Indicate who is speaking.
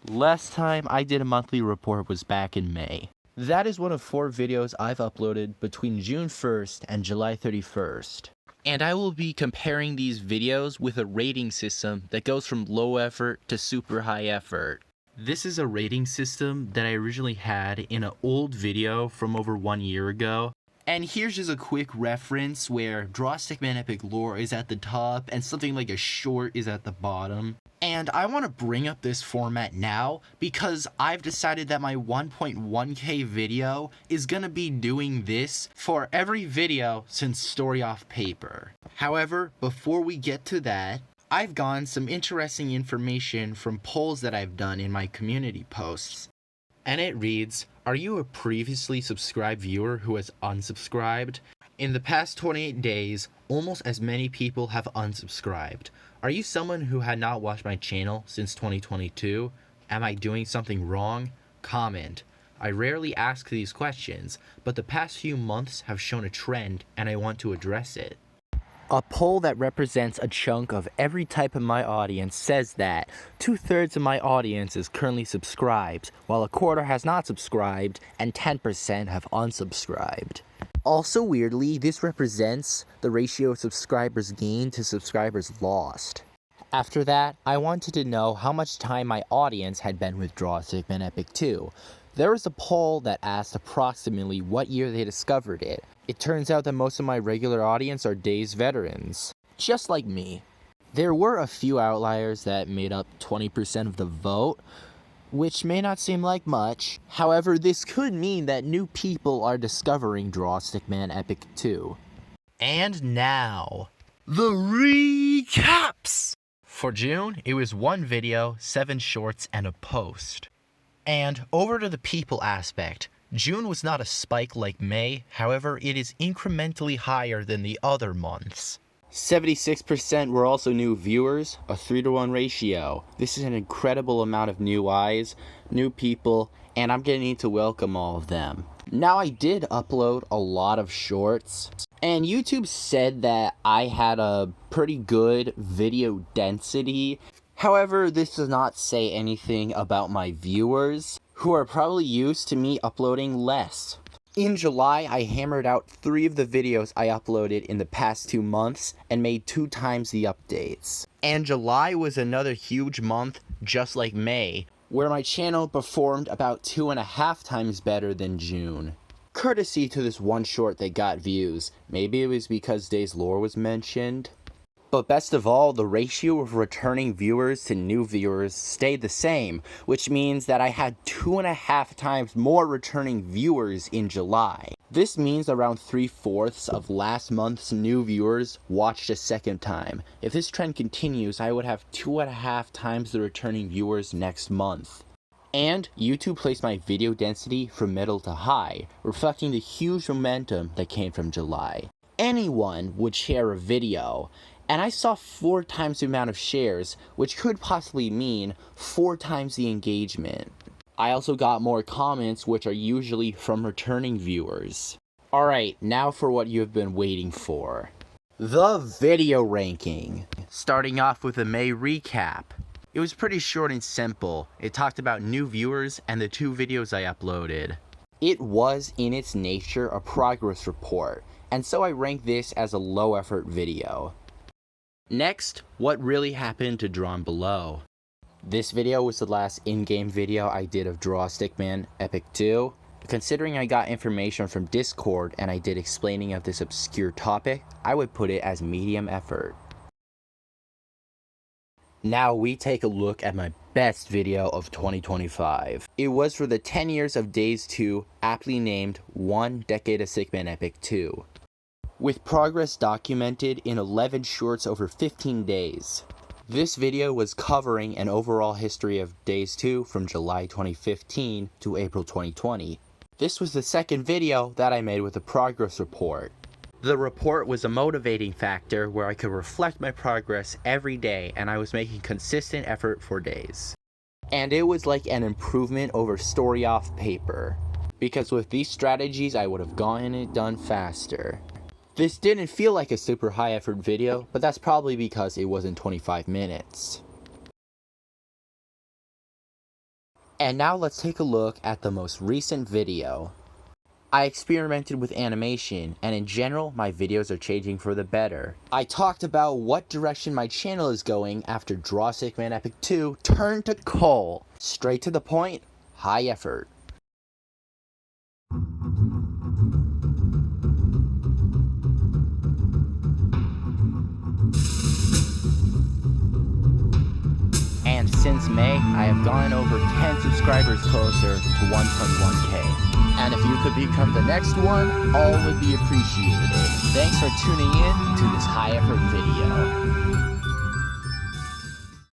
Speaker 1: Last time I did a monthly report was back in May. That is one of 4 videos I've uploaded between June 1st and July 31st. And I will be comparing these videos with a rating system that goes from low effort to super high effort. This is a rating system that I originally had in an old video from over 1 year ago. And here's just a quick reference where Draw Stickman Epic Lore is at the top and something like a short is at the bottom. And I want to bring up this format now because I've decided that my 1.1K video is gonna be doing this for every video since Story Off Paper. However, before we get to that, I've gotten some interesting information from polls that I've done in my community posts. And it reads, are you a previously subscribed viewer who has unsubscribed? In the past 28 days, almost as many people have unsubscribed. Are you someone who had not watched my channel since 2022? Am I doing something wrong? Comment. I rarely ask these questions, but the past few months have shown a trend and I want to address it. A poll that represents a chunk of every type of my audience says that 2/3 of my audience is currently subscribed, while a quarter has not subscribed, and 10% have unsubscribed. Also weirdly, this represents the ratio of subscribers gained to subscribers lost. After that, I wanted to know how much time my audience had been with Draw Stickman Epic 2. There was a poll that asked approximately what year they discovered it. It turns out that most of my regular audience are Days veterans, just like me. There were a few outliers that made up 20% of the vote, which may not seem like much. However, this could mean that new people are discovering Draw Stickman Epic 2. And now, the recaps! For June, it was 1 video, 7 shorts, and a post. And over to the people aspect. June was not a spike like May, however, it is incrementally higher than the other months. 76% were also new viewers, a 3-to-1 ratio. This is an incredible amount of new eyes, new people, and I'm getting to welcome all of them. Now, I did upload a lot of shorts, and YouTube said that I had a pretty good video density. However, this does not say anything about my viewers, who are probably used to me uploading less. In July, I hammered out 3 of the videos I uploaded in the past 2 months and made 2 times the updates. And July was another huge month, just like May, where my channel performed about 2.5 times better than June. Courtesy to this one short that got views. Maybe it was because Days Lore was mentioned. But best of all, the ratio of returning viewers to new viewers stayed the same, which means that I had 2.5 times more returning viewers in July. This means around 3/4 of last month's new viewers watched a second time. If this trend continues, I would have 2.5 times the returning viewers next month. And YouTube placed my video density from middle to high, reflecting the huge momentum that came from July. Anyone would share a video, and I saw 4 times the amount of shares, which could possibly mean 4 times the engagement. I also got more comments, which are usually from returning viewers. Alright, now for what you have been waiting for. The video ranking. Starting off with the May recap. It was pretty short and simple. It talked about new viewers and the 2 videos I uploaded. It was, in its nature, a progress report, and so I ranked this as a low effort video. Next, what really happened to Drawn Below. This video was the last in-game video I did of Draw Stickman Epic 2. Considering I got information from Discord and I did explaining of this obscure topic, I would put it as medium effort. Now we take a look at my best video of 2025. It was for the 10 years of Days 2, aptly named 1 Decade of Stickman Epic 2. With progress documented in 11 shorts over 15 days. This video was covering an overall history of Days 2 from July 2015 to April 2020. This was the second video that I made with a progress report. The report was a motivating factor where I could reflect my progress every day and I was making consistent effort for days. And it was like an improvement over Story Off Paper, because with these strategies I would have gotten it done faster. This didn't feel like a super high effort video, but that's probably because it wasn't 25 minutes. And now let's take a look at the most recent video. I experimented with animation, and in general, my videos are changing for the better. I talked about what direction my channel is going after Draw Sick Man Epic 2 turned to Cole. Straight to the point, high effort. And since May, I have gone over 10 subscribers closer to 1.1k. And if you could become the next one, all would be appreciated. Thanks for tuning in to this high effort video.